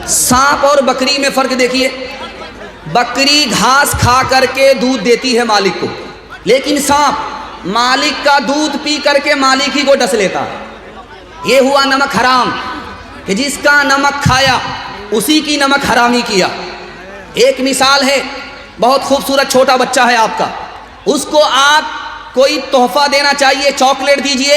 सांप और बकरी में फर्क देखिए, बकरी घास खा करके दूध देती है मालिक को, लेकिन सांप मालिक का दूध पी करके मालिक ही को डस लेता है। ये हुआ नमक हराम कि जिसका नमक खाया उसी की नमक हरामी किया। एक मिसाल है, बहुत खूबसूरत छोटा बच्चा है आपका, उसको आप कोई तोहफा देना चाहिए, चॉकलेट दीजिए,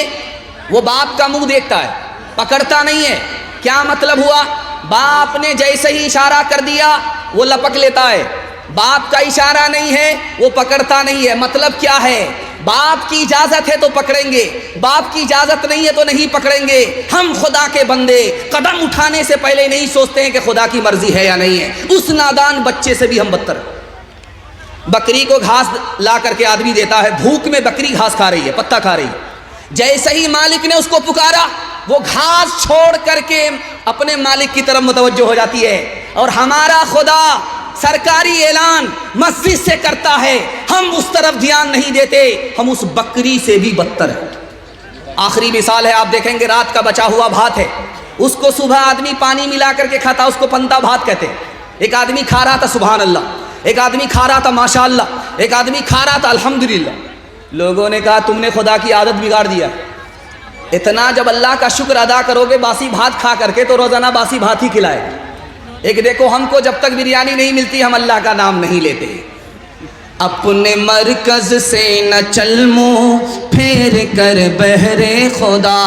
वो बाप का मुंह देखता है, पकड़ता नहीं है। क्या मतलब हुआ? बाप ने जैसे ही इशारा कर दिया वो लपक लेता है, बाप का इशारा नहीं है वो पकड़ता नहीं है। मतलब क्या है? बाप की इजाजत है तो पकड़ेंगे, बाप की इजाजत नहीं है तो नहीं पकड़ेंगे। हम खुदा के बंदे कदम उठाने से पहले नहीं सोचते हैं कि खुदा की मर्जी है या नहीं है। उस नादान बच्चे से भी हम बदतर। बकरी को घास ला करके आदमी देता है, भूख में बकरी घास खा रही है, पत्ता खा रही है। जैसे ही मालिक ने उसको पुकारा वो घास छोड़ करके अपने मालिक की तरफ मुतवज्जो हो जाती है। और हमारा खुदा सरकारी ऐलान मस्जिद से करता है, हम उस तरफ ध्यान नहीं देते, हम उस बकरी से भी बदतर हैं। आखिरी मिसाल है, आप देखेंगे रात का बचा हुआ भात है, उसको सुबह आदमी पानी मिला करके खाता, उसको पंता भात कहते हैं। एक आदमी खा रहा था सुभान अल्लाह, एक आदमी खा रहा था माशाअल्लाह, एक आदमी खा रहा था अल्हम्दुलिल्लाह। लोगों ने कहा तुमने खुदा की आदत बिगाड़ दिया। इतना जब अल्लाह का शुक्र अदा करोगे बासी भात खा करके तो रोजाना बासी भात ही खिलाएगा। एक देखो, हमको जब तक बिरयानी नहीं मिलती हम अल्लाह का नाम नहीं लेते। अपने मरकज से न चल मुँह फेर कर बहरे खुदा,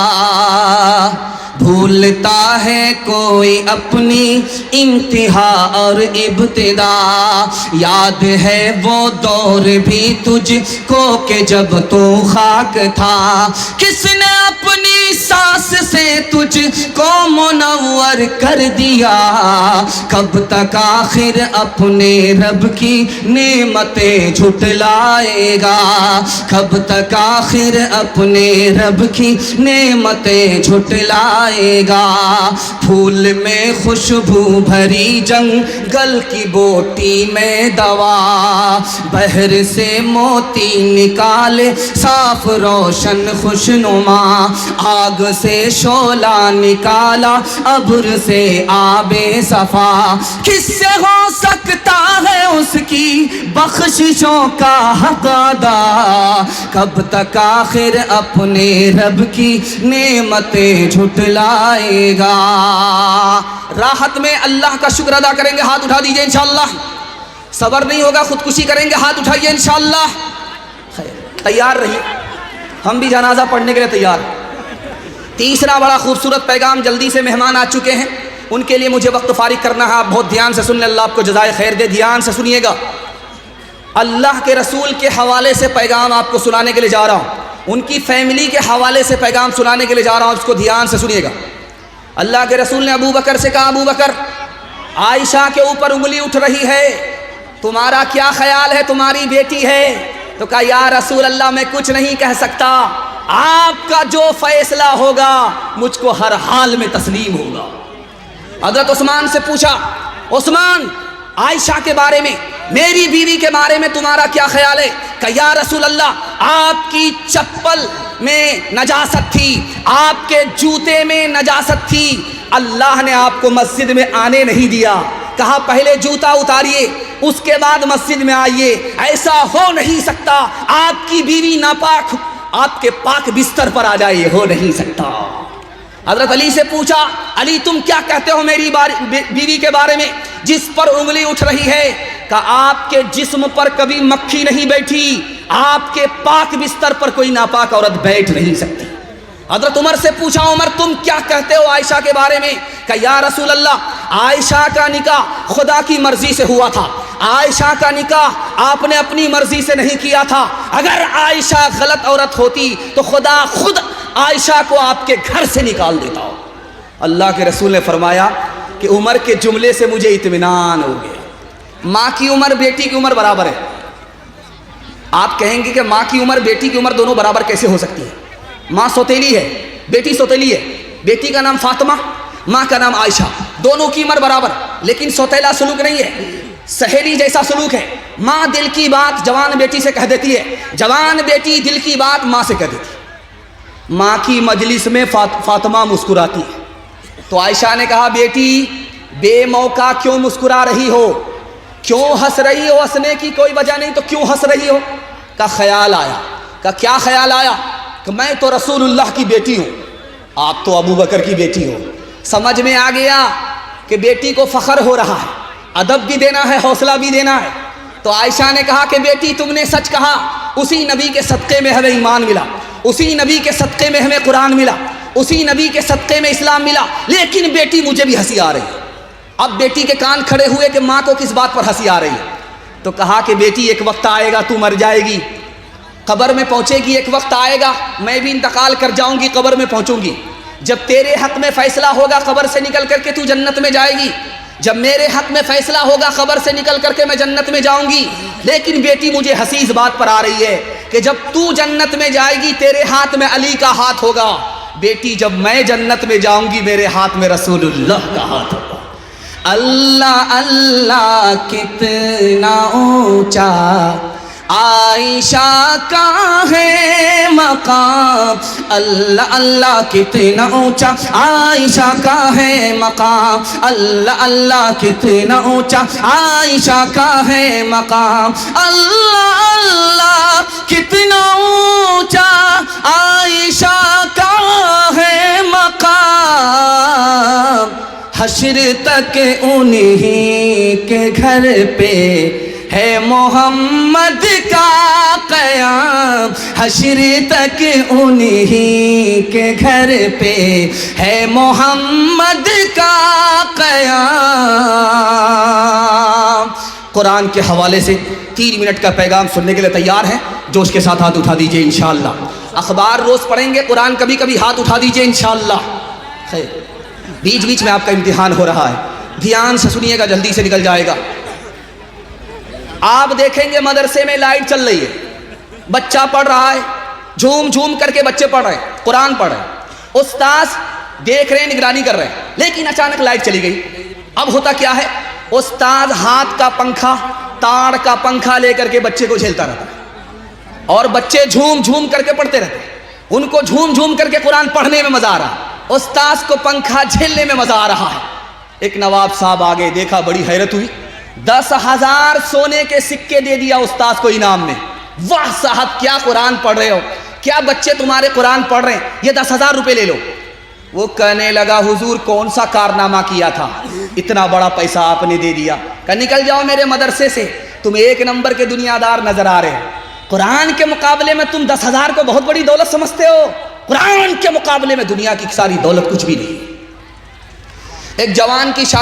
भूलता है कोई अपनी इंतहा और इब्तिदा। याद है वो दौर भी तुझको कि जब तू खाक था, किसने अपनी सांस से तुझको मुनव्वर कर दिया। कब तक आखिर अपने रब की नेमतें झुटलाएगा, कब तक आखिर अपने रब की नेमतें झुटलाएगा। फूल में खुशबू भरी जंगल की बोटी में दवा, बहर से मोती निकाले साफ रोशन खुशनुमा। आग से शोला निकाला अब्र से आबे सफा, किससे हो सकता है उसकी बख्शिशों का हक अदा। कब तक आखिर अपने रब की नेमतें झुटलाएगा। राहत में अल्लाह का शुक्र अदा करेंगे, हाथ उठा दीजिए इंशाअल्लाह। सबर नहीं होगा खुदकुशी करेंगे, हाथ उठाइए इंशाअल्लाह। तैयार रहिए, हम भी जनाजा पढ़ने के लिए तैयार। तीसरा बड़ा खूबसूरत पैगाम, जल्दी से मेहमान आ चुके हैं, उनके लिए मुझे वक्त फारिग करना है। आप बहुत ध्यान से सुन लें, अल्लाह आपको जज़ाए खैर दे। ध्यान से सुनिएगा, अल्लाह के रसूल के हवाले से पैगाम आपको सुनाने के लिए जा रहा हूँ, उनकी फैमिली के हवाले से पैगाम सुनाने के लिए जा रहा हूँ, उसको ध्यान से सुनिएगा। अल्लाह के रसूल ने अबू बकर से कहा, अबू बकर, आयशा के ऊपर उंगली उठ रही है, तुम्हारा क्या ख्याल है, तुम्हारी बेटी है। तो कहा, या रसूल अल्लाह मैं कुछ नहीं कह सकता, आपका जो फैसला होगा मुझको हर हाल में तस्लीम होगा। हज़रत उस्मान से पूछा, उस्मान आयशा के बारे में, मेरी बीवी के बारे में तुम्हारा क्या ख्याल है। कहा, या रसूल अल्लाह आपकी चप्पल में नजासत थी, आपके जूते में नजासत थी, अल्लाह ने आपको मस्जिद में आने नहीं दिया। कहा पहले जूता उतारिए उसके बाद मस्जिद में आइए, ऐसा हो नहीं सकता आपकी बीवी नापाक आपके पाक बिस्तर पर आ जाए, हो नहीं सकता। हजरत अली से पूछा, अली तुम क्या कहते हो मेरी बीवी के बारे में जिस पर उंगली उठ रही है। कहा आपके जिस्म पर कभी मक्खी नहीं बैठी, आपके पाक बिस्तर पर कोई नापाक औरत बैठ नहीं सकती। हजरत उमर से पूछा, उमर तुम क्या कहते हो आयशा के बारे में। कहा या रसूल अल्लाह आयशा का निकाह खुदा की मर्जी से हुआ था, आयशा का निकाह आपने अपनी मर्जी से नहीं किया था। अगर आयशा गलत औरत होती तो खुदा खुद आयशा को आपके घर से निकाल देता हो। अल्लाह के रसूल ने फरमाया कि उमर के जुमले से मुझे इत्मीनान हो गया। माँ की उम्र बेटी की उम्र बराबर है। आप कहेंगे कि माँ की उम्र बेटी की उम्र दोनों बराबर कैसे हो सकती है। माँ सौतेली है, बेटी सौतेली है, बेटी का नाम फातिमा, माँ का नाम आयशा, दोनों की उम्र बराबर, लेकिन सौतेला सलूक नहीं है, सहेली जैसा सलूक है। माँ दिल की बात जवान बेटी से कह देती है, जवान बेटी दिल की बात माँ से कह देती है। माँ की मजलिस में फातिमा मुस्कुराती है तो आयशा ने कहा बेटी بے موقع کیوں مسکرا رہی ہو؟ کیوں ہنس رہی ہو؟ ہنسنے کی کوئی وجہ نہیں تو کیوں ہنس رہی ہو؟ کا خیال آیا. کا کیا خیال آیا؟ کہ میں تو رسول اللہ کی بیٹی ہوں، آپ تو ابو بکر کی بیٹی ہو. سمجھ میں آ گیا کہ بیٹی کو فخر ہو رہا ہے، ادب بھی دینا ہے، حوصلہ بھی دینا ہے. تو عائشہ نے کہا کہ بیٹی تم نے سچ کہا، اسی نبی کے صدقے میں ہمیں ایمان ملا، اسی نبی کے صدقے میں ہمیں قرآن ملا، اسی نبی کے صدقے میں اسلام ملا، لیکن بیٹی مجھے بھی ہنسی آ رہی ہے. اب بیٹی کے کان کھڑے ہوئے کہ ماں کو کس بات پر ہنسی آ رہی ہے. تو کہا کہ بیٹی ایک وقت آئے گا تو مر جائے گی، قبر میں پہنچے گی، ایک وقت آئے گا میں بھی انتقال کر جاؤں گی، قبر میں پہنچوں گی. جب تیرے حق میں فیصلہ ہوگا قبر سے نکل کر کے تو جنت میں جائے گی، جب میرے حق میں فیصلہ ہوگا قبر سے نکل کر کے میں جنت میں جاؤں گی. لیکن بیٹی مجھے ہنسی اس بات پر آ رہی ہے کہ جب تو جنت میں جائے گی تیرے ہاتھ میں علی کا ہاتھ ہوگا، بیٹی جب میں جنت میں جاؤں گی میرے ہاتھ میں رسول اللہ کا ہاتھ ہوگا. اللہ اللہ کتنا اونچا عائشہ کا ہے مقام، اللہ اللہ کتنا اونچا عائشہ کا ہے مقام، اللہ اللہ کتنا اونچا عائشہ کا ہے مقام، اللہ اللہ کتنا اونچا عائشہ کا ہے مقام. حشر تک انہی کے گھر پہ ہے محمد کا قیام، حشر تک انہی کے گھر پہ ہے محمد کا قیام. قرآن کے حوالے سے 3 منٹ کا پیغام سننے کے لیے تیار ہیں؟ جوش کے ساتھ ہاتھ اٹھا دیجئے انشاءاللہ. اخبار روز پڑھیں گے، قرآن کبھی کبھی ہاتھ اٹھا دیجئے انشاءاللہ. خیر، بیچ بیچ میں آپ کا امتحان ہو رہا ہے، دھیان سے سنیے گا، جلدی سے نکل جائے گا. آپ دیکھیں گے مدرسے میں لائٹ چل رہی ہے، بچہ پڑھ رہا ہے، جھوم جھوم کر کے بچے پڑھ رہے ہیں، قرآن پڑھ رہے ہیں، استاذ دیکھ رہے ہیں، نگرانی کر رہے ہیں. لیکن اچانک لائٹ چلی گئی. اب ہوتا کیا ہے؟ استاذ ہاتھ کا پنکھا، تار کا پنکھا لے کر کے بچے کو جھیلتا رہتا ہے، اور بچے جھوم جھوم کر کے پڑھتے رہتے ہیں. ان کو جھوم جھوم کر کے قرآن پڑھنے میں مزہ آ رہا ہے، استاذ کو پنکھا جھیلنے میں مزہ آ رہا ہے. ایک نواب صاحب آگے دیکھا، بڑی حیرت ہوئی، 10,000 سونے کے سکے دے دیا استاذ کو انعام میں. واہ صاحب کیا قرآن پڑھ رہے ہو، کیا بچے تمہارے قرآن پڑھ رہے ہیں، یہ 10,000 روپے لے لو. وہ کہنے لگا حضور کون سا کارنامہ کیا تھا، اتنا بڑا پیسہ آپ نے دے دیا. کہ نکل جاؤ میرے مدرسے سے، تم 1 نمبر کے دنیا دار نظر آ رہے ہو. قرآن کے مقابلے میں تم 10,000 کو بہت بڑی دولت سمجھتے ہو، قرآن کے مقابلے میں دنیا کی ساری دولت کچھ بھی نہیں. ایک جوان کی